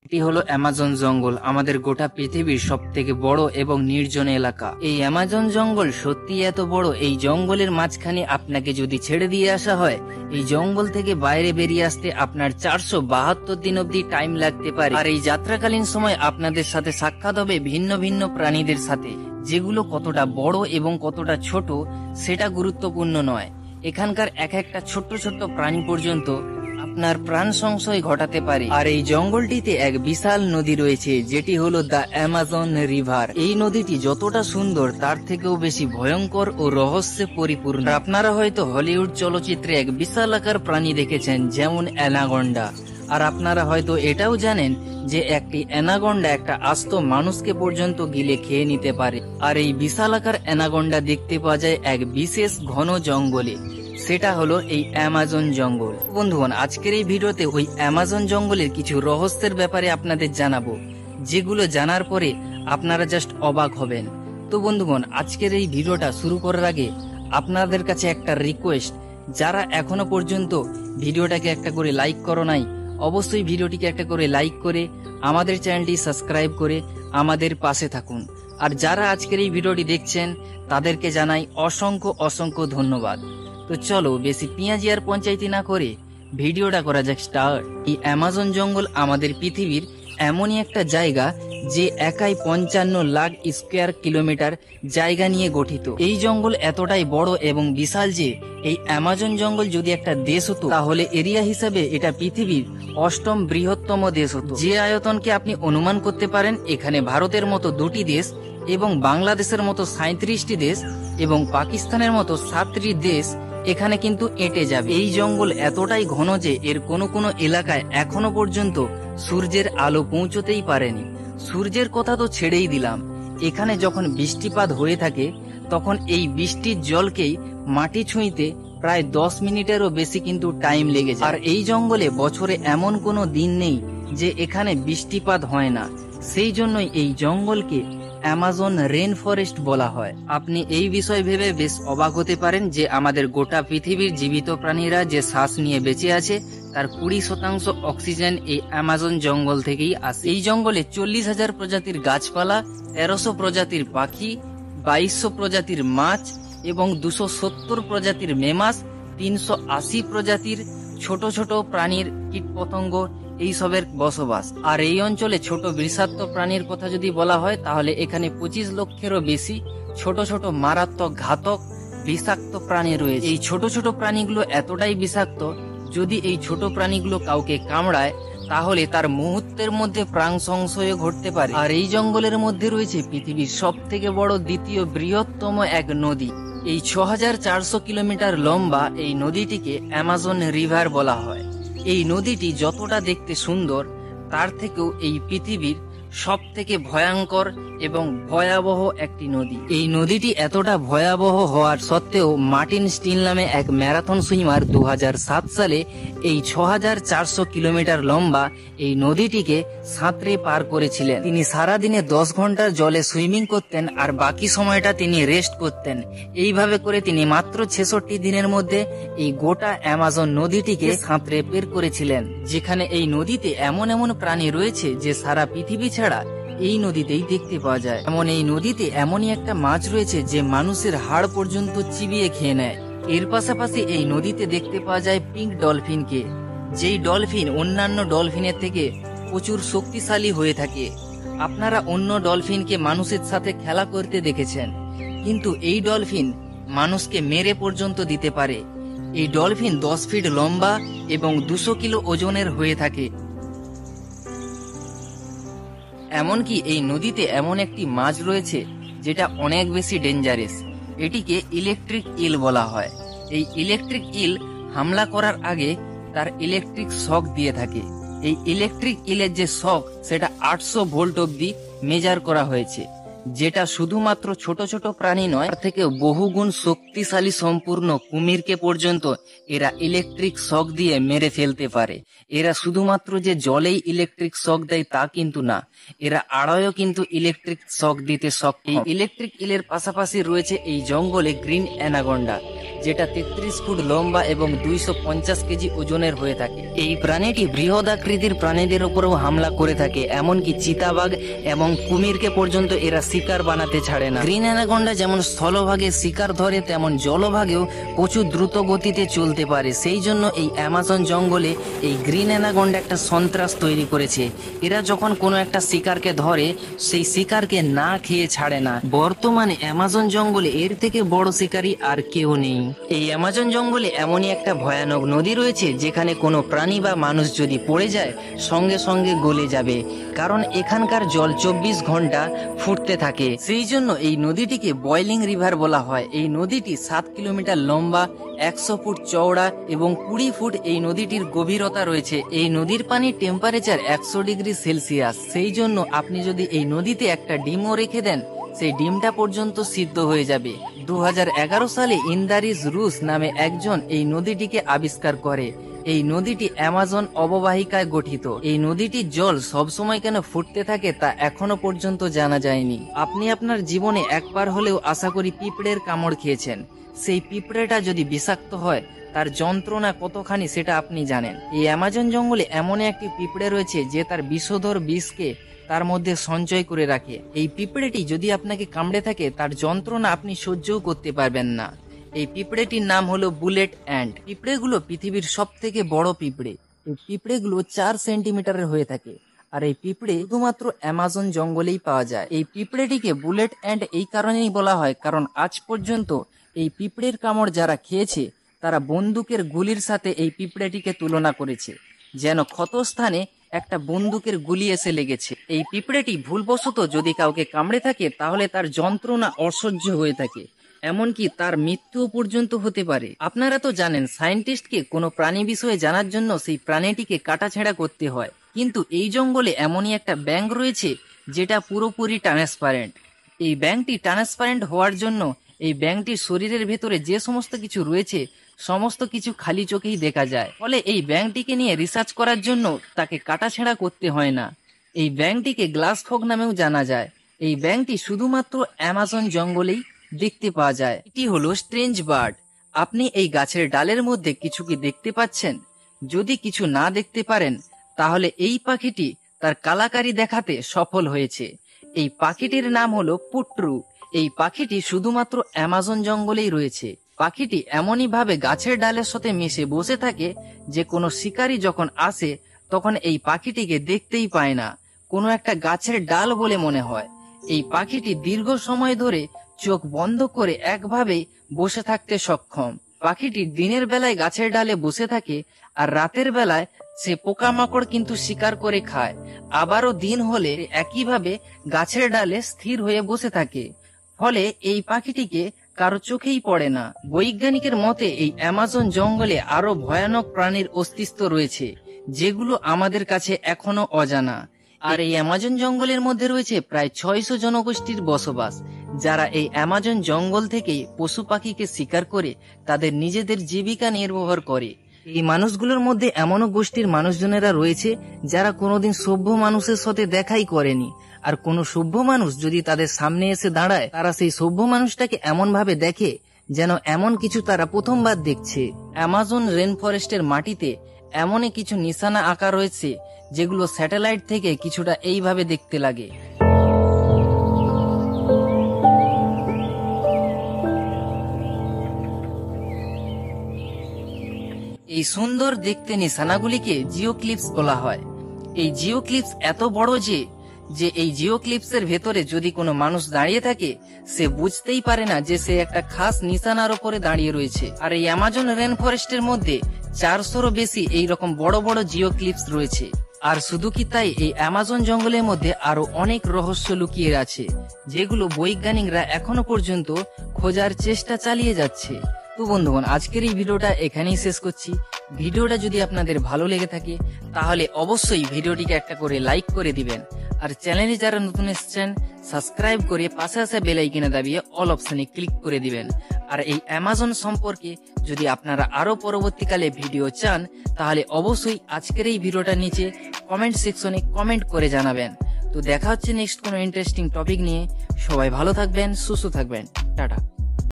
এটি হলো অ্যামাজন জঙ্গল, আমাদের গোটা পৃথিবীর সব থেকে বড় এবং নির্জন এলাকা। এই অ্যামাজন জঙ্গল সত্যি এত বড়, এই জঙ্গলের মাঝখানে আপনাকে যদি ছেড়ে দিয়ে আসা হয়, এই জঙ্গল থেকে বাইরে বেরিয়ে আসতে আপনার 472 দিন অব্দি টাইম লাগতে পারে। আর এই যাত্রাকালীন সময় আপনাদের সাথে সাক্ষাৎ হবে ভিন্ন ভিন্ন প্রাণীদের সাথে, যেগুলো কতটা বড় এবং কতটা ছোট সেটা গুরুত্বপূর্ণ নয়। এখানকার এক একটা ছোট্ট ছোট্ট প্রাণী পর্যন্ত আপনার প্রাণ সংশয় ঘটাতে পারে। আর এই জঙ্গলটিতে এক বিশাল নদী রয়েছে, যেটি হলো দ্য অ্যামাজন রিভার। এই নদীটি যতটা সুন্দর তার থেকেও বেশি ভয়ঙ্কর ও রহস্যে পরিপূর্ণ। আপনারা হয়তো হলিউড চলচ্চিত্রে এক বিশাল আকার প্রাণী দেখেছেন, যেমন অ্যানাকন্ডা। আর আপনারা হয়তো এটাও জানেন যে একটি অ্যানাকন্ডা একটা আস্ত মানুষকে পর্যন্ত গিলে খেয়ে নিতে পারে। আর এই বিশাল আকার অ্যানাকন্ডা দেখতে পাওয়া যায় এক বিশেষ ঘন জঙ্গলে, সেটা হলো এই অ্যামাজন জঙ্গল। বন্ধুগণ, আজকের এই ভিডিওতে ওই অ্যামাজন জঙ্গলের কিছু রহস্যের ব্যাপারে আপনাদের জানাবো, যেগুলো জানার পরে আপনারা জাস্ট অবাক হবেন। তো বন্ধুগণ, আজকের এই ভিডিওটা শুরু করার আগে আপনাদের কাছে একটা রিকোয়েস্ট, যারা এখনো পর্যন্ত ভিডিওটাকে একটা করে লাইক করো নাই, অবশ্যই ভিডিওটিকে একটা করে লাইক করে আমাদের চ্যানেলটি সাবস্ক্রাইব করে আমাদের পাশে থাকুন। আর যারা আজকের এই ভিডিওটি দেখছেন তাদেরকে জানাই অসংখ্য অসংখ্য ধন্যবাদ। তো চলো বেশি পেঁয়াজি আর পঞ্চায়েতি না করে ভিডিওটা করা যাক স্টার্ট। এই অ্যামাজন জঙ্গল আমাদের পৃথিবীর এমনই একটা জায়গা যে একাই 55 লাখ স্কোয়ার কিলোমিটার জায়গা নিয়ে গঠিত। এই জঙ্গল এতটাই বড় এবং বিশাল যে এই অ্যামাজন জঙ্গল যদি একটা দেশ হতো, তাহলে এরিয়া হিসাবে এটা পৃথিবীর 8ম বৃহত্তম দেশ হতো। যে আয়তনকে আপনি অনুমান করতে পারেন, এখানে ভারতের মতো 2টি দেশ এবং বাংলাদেশের মতো 37টি দেশ এবং পাকিস্তানের মতো 7টি দেশ এখানে কিন্তু এঁটে যাবে। এই জঙ্গল এতটাই ঘন যে এর কোনো কোনো এলাকায় এখনো পর্যন্ত সূর্যের আলো পৌঁছতেই পারেনি। সূর্যের কথা তো ছেড়েই দিলাম, এখানে যখন বৃষ্টিপাত হয়ে থাকে তখন এই বৃষ্টির জলকেই মাটি ছুঁইতে প্রায় 10 মিনিটেরও বেশি কিন্তু টাইম লেগে যায়। আর এই জঙ্গলে বছরে এমন কোনো দিন নেই যে এখানে বৃষ্টিপাত হয় না। সেই জন্যই এই জঙ্গলকে অ্যামাজন রেন ফরেস্ট বলা হয়। আপনি এই বিষয় ভেবে বেশ অবাক হতে পারেন যে আমাদের গোটা পৃথিবীর জীবিত প্রাণীরা যে শ্বাস নিয়ে বেঁচে আছে তার 20% অক্সিজেন এই অ্যামাজন জঙ্গল থেকেই আসে। এই জঙ্গলে 40,000 প্রজাতির গাছপালা, 1300 প্রজাতির পাখি, 2200 প্রজাতির মাছ এবং 270 প্রজাতির মেমাস, 380 প্রজাতির ছোট ছোট প্রাণীর কীটপতঙ্গ এইসবের বসবাস। আর এই অঞ্চলে ছোট বিষাক্ত প্রাণীর কথা যদি বলা হয়, তাহলে এখানে 25 লক্ষেরও বেশি ছোট ছোট মারাত্মক ঘাতক বিষাক্ত প্রাণী রয়েছে। এই ছোট ছোট প্রাণীগুলো এতটাই বিষাক্ত, যদি এই ছোট প্রাণীগুলো কাউকে কামড়ায় তাহলে তার মুহূর্তের মধ্যে প্রাণ সংশয় ঘটতে পারে। আর এই জঙ্গলের মধ্যে রয়েছে পৃথিবীর সব থেকে বড় দ্বিতীয় বৃহত্তম এক নদী। এই 6400 কিলোমিটার লম্বা এই নদীটিকে অ্যামাজন রিভার বলা হয়। এই নদীটি যতটা দেখতে সুন্দর, তার থেকেও এই পৃথিবীর সব থেকে ভয়ঙ্কর এবং ভয়াবহ একটি নদী। এই নদীটি এতটা ভয়াবহ হওয়ার সত্ত্বেও মার্টিন স্টিল নামে এক ম্যারাথন সুইমার 2007 সালে এই 6400 কিলোমিটার লম্বা এই নদীটিকে সাঁতরে পার করেছিলেন। তিনি সারাদিনে 10 ঘন্টার জলে সুইমিং করতেন আর বাকি সময়টা তিনি রেস্ট করতেন। এইভাবে করে তিনি মাত্র 66 দিনের মধ্যে এই গোটা অ্যামাজন নদীটিকে সাঁতরে বের করেছিলেন। যেখানে এই নদীতে এমন এমন প্রাণী রয়েছে যে সারা পৃথিবী ছাড়া এই নদীতেই দেখতে পাওয়া যায়। এমন এই নদীতে এমনই একটা মাছ রয়েছে যে মানুষের হাড় পর্যন্ত চিবিয়ে খেয়ে নেয়। এর পাশাপাশি এই নদীতে দেখতে পাওয়া যায় পিঙ্ক ডলফিনকে, যেই ডলফিন অন্যান্য ডলফিনের থেকে প্রচুর শক্তিশালী হয়ে থাকে। আপনারা অন্য ডলফিনকে মানুষের সাথে খেলা করতে দেখেছেন, কিন্তু এই ডলফিন মানুষকে মেরে পর্যন্ত দিতে পারে। এই ডলফিন 10 ফিট লম্বা এবং 200 কিলো ওজনের হয়ে থাকে। এমনকি এই নদীতে এমন একটি মাছ রয়েছে যেটা অনেক বেশি ডেঞ্জারাস। এটিকে ইলেকট্রিক ইল বলা হয়। এই ইলেকট্রিক ইল হামলা করার আগে তার ইলেকট্রিক শক দিয়ে থাকে। এই ইলেকট্রিক ইলের যে শক, সেটা 800 ভোল্ট অব্দি মেজার করা হয়েছে, যেটা শুধুমাত্র ছোট ছোট প্রাণী নয়, তার থেকে বহুগুণ শক্তিশালী সম্পূর্ণ কুমিরকে পর্যন্ত এরা ইলেকট্রিক শক দিয়ে মেরে ফেলতে পারে। এরা শুধুমাত্র যে জলেই ইলেকট্রিক শক দেয় তা কিন্তু না, এরা আড়াইও কিন্তু ইলেকট্রিক শক দিতে সক্ষম। এই ইলেকট্রিক ইলের পাশাপাশি রয়েছে এই জঙ্গলে গ্রিন অ্যানাকন্ডা, যেটা 33 ফুট লম্বা এবং 250 কেজি ওজনের হয়ে থাকে। এই প্রাণীটি বৃহৎ আকৃতির প্রাণীদের উপরেও হামলা করে থাকে, এমনকি চিতাবাঘ এবং কুমিরকে পর্যন্ত এরা শিকার বানাতে ছাড়ে না। গ্রিন অ্যানাকোন্ডা যেমন স্থলভাগে শিকার ধরে, তেমন জলভাগেও প্রচুর দ্রুত গতিতে চলতে পারে। সেই জন্য এই অ্যামাজন জঙ্গলে এই গ্রিন অ্যানাকোন্ডা একটা সন্ত্রাস তৈরি করেছে। এরা যখন কোনো একটা শিকারকে ধরে, সেই শিকারকে না খেয়ে ছাড়ে না। বর্তমানে অ্যামাজন জঙ্গলে এর থেকে বড় শিকারী আর কেউ নেই। এই অ্যামাজন জঙ্গলে এমনই একটা ভয়ানক নদী রয়েছে, যেখানে কোনো প্রাণী বা মানুষ যদি পড়ে যায় সঙ্গে সঙ্গে গলে যাবে, কারণ এখানকার জল 24 ঘন্টা ফুটতে থাকে। সেই জন্য এই নদীটিকে বয়লিং রিভার বলা হয়। এই নদীটি 7 কিলোমিটার লম্বা, 100 ফুট চওড়া এবং 20 ফুট এই নদীটির গভীরতা রয়েছে। এই নদীর পানির টেম্পারেচার 100 ডিগ্রি সেলসিয়াস। সেই জন্য আপনি যদি এই নদীতে একটা ডিমও রেখে দেন, সেই ডিমটা পর্যন্ত সিদ্ধ হয়ে যাবে। 2011 সালে ইন্দারিস রুস নামে একজন এই নদীটিকে আবিষ্কার করে। এই নদীটি অ্যামাজন অববাহিকায় গঠিত। এই নদীটির জল সবসময় কেন ফুটতে থাকে তা এখনো পর্যন্ত জানা যায়নি। আপনি আপনার জীবনে একবার হলেও আশা করি পিঁপড়ের কামড় খেয়েছেন। সেই পিঁপড়েটা যদি বিষাক্ত হয়, তার যন্ত্রণা কতখানি সেটা আপনি জানেন। এই অ্যামাজন জঙ্গলে এমন একটি পিঁপড়ে রয়েছে যে তার বিষধর বিষকে তার মধ্যে সঞ্চয় করে রাখে। এই পিঁপড়েটি যদি আপনাকে কামড়ে থাকে, তার যন্ত্রণা আপনি সহ্যও করতে পারবেন না। এই পিঁপড়েটির নাম হলো বুলেট অ্যান্ট। পিঁপড়েগুলো পৃথিবীর সব থেকে বড় পিঁপড়ে। এই পিঁপড়েগুলো 4 সেন্টিমিটারের হয়ে থাকে, আর এই পিঁপড়ে শুধুমাত্র অ্যামাজন জঙ্গলেই পাওয়া যায়। এই পিঁপড়েটিকে বুলেট অ্যান্ট এই কারণেই বলা হয়, কারণ আজ পর্যন্ত এই পিঁপড়ের কামড় যারা খেয়েছে তারা বন্দুকের গুলির সাথে এই পিঁপড়েটিকে তুলনা করেছে, যেন ক্ষতস্থানে একটা বন্দুকের গুলি এসে লেগেছে। এই পিঁপড়েটি ভুলবশত যদি কাউকে কামড়ে থাকে, তাহলে তার যন্ত্রণা অসহ্য হয়ে থাকে, এমনকি তার মৃত্যু পর্যন্ত হতে পারে। আপনারা তো জানেন, সায়েন্টিস্টকে কোনো প্রাণী বিষয়ে জানার জন্য সেই প্রাণীটিকে কাটাছেঁড়া করতে হয়। কিন্তু এই জঙ্গলে এমনই একটা ব্যাঙ রয়েছে যেটা পুরোপুরি ট্রান্সপারেন্ট। এই ব্যাঙটি ট্রান্সপারেন্ট হওয়ার জন্য এই ব্যাঙটির শরীরের ভেতরে যে সমস্ত কিছু রয়েছে সমস্ত কিছু খালি চোখেই দেখা যায়। ফলে এই ব্যাঙটিকে নিয়ে রিসার্চ করার জন্য তাকে কাটাছেঁড়া করতে হয় না। এই ব্যাঙটিকে গ্লাস ফগ নামেও জানা যায়। এই ব্যাঙটি শুধুমাত্র অ্যামাজন জঙ্গলেই দেখতে পাওয়া যায়। এটি হলো স্ট্রেঞ্জ বার্ড। আপনি এই গাছের ডালের মধ্যে কিছু কি দেখতে পাচ্ছেন? যদি কিছু না দেখতে পারেন, তাহলে এই পাখিটি তার কালাকারি দেখাতে সফল হয়েছে। এই পাখিটির নাম হলো পুট্রু। এই পাখিটি শুধুমাত্র অ্যামাজন জঙ্গলেই রয়েছে। পাখিটি এমনই ভাবে গাছের ডালের সাথে মিশে বসে থাকে যে কোনো শিকারী যখন আসে তখন এই পাখিটিকে দেখতেই পায় না, কোনো একটা গাছের ডাল বলে মনে হয়। এই পাখিটি দীর্ঘ সময় ধরে চোখ বন্ধ করে একভাবে বসে থাকতে সক্ষম। পাখিটি দিনের বেলায় গাছের ডালে বসে থাকে, আর রাতের বেলায় সে পোকামাকড় কিন্তু শিকার করে খায়। আবারও দিন হলে একইভাবে গাছের ডালে স্থির হয়ে বসে থাকে। ফলে এই পাখিটিকে কারো চোখেই পড়ে না। বৈজ্ঞানিকের মতে এই অ্যামাজন জঙ্গলে আরো ভয়ানক প্রাণীর অস্তিত্ব রয়েছে, যেগুলো আমাদের কাছে এখনো অজানা। আর এই অ্যামাজন জঙ্গলের মধ্যে রয়েছে প্রায় 600 জনগোষ্ঠীর বসবাস, যারা এই অ্যামাজন জঙ্গল থেকে পশু পাখিকে শিকার করে তাদের নিজেদের জীবিকা নির্বাহ করে। এই মানুষগুলোর মধ্যে এমনও গোষ্ঠীর মানুষজনেরা রয়েছে যারা কোনোদিন সভ্য মানুষের সাথে দেখাই করেনি। আর কোনো সভ্য মানুষ যদি তাদের সামনে এসে দাঁড়ায়, তারা সেই সভ্য মানুষটাকে এমন ভাবে দেখে যেন এমন কিছু তারা প্রথমবার দেখছে। অ্যামাজন রেন ফরেস্টের মাটিতে এমনই কিছু নিশানা আঁকা রয়েছে যেগুলো স্যাটেলাইট থেকে কিছুটা এইভাবে দেখতে লাগে। এই সুন্দর দেখতে নিশানাগুলিকে জিওক্লিপস বলা হয়। এই জিওক্লিপস এত বড় যে এই জিওক্লিপসের ভেতরে যদি কোনো মানুষ দাঁড়িয়ে থাকে, সে বুঝতেই পারে না যে সে একটা খাস নিশানার উপরে দাঁড়িয়ে রয়েছে। আর এই অ্যামাজন রেন ফরেস্টের মধ্যে 400-রও বেশি এইরকম বড় বড় জিওক্লিপস রয়েছে। আর শুধু কি তাই, এই অ্যামাজন জঙ্গলের মধ্যে আরো অনেক রহস্য লুকিয়ে আছে, যেগুলো বৈজ্ঞানিকরা এখনো পর্যন্ত খোঁজার চেষ্টা চালিয়ে যাচ্ছে। তো বন্ধুগণ, আজকের এই ভিডিওটা এখানেই শেষ করছি। ভিডিওটা যদি আপনাদের ভালো লেগে থাকে তাহলে অবশ্যই ভিডিওটিকে একটা করে লাইক করে দিবেন। আর চ্যানেলে যারা নতুন এসেছেন, সাবস্ক্রাইব করে পাশে আসা বেল আইকনে দাবিয়ে অল অপশনে ক্লিক করে দিবেন। আর এই অ্যামাজন সম্পর্কে যদি আপনারা আরো পরবর্তীকালে ভিডিও চান, তাহলে অবশ্যই আজকের এই ভিডিওটার নিচে কমেন্ট সেকশনে কমেন্ট করে জানাবেন। তো দেখা হচ্ছে নেক্সট কোনো ইন্টারেস্টিং টপিক নিয়ে। সবাই ভালো থাকবেন, সুস্থ থাকবেন। টাটা।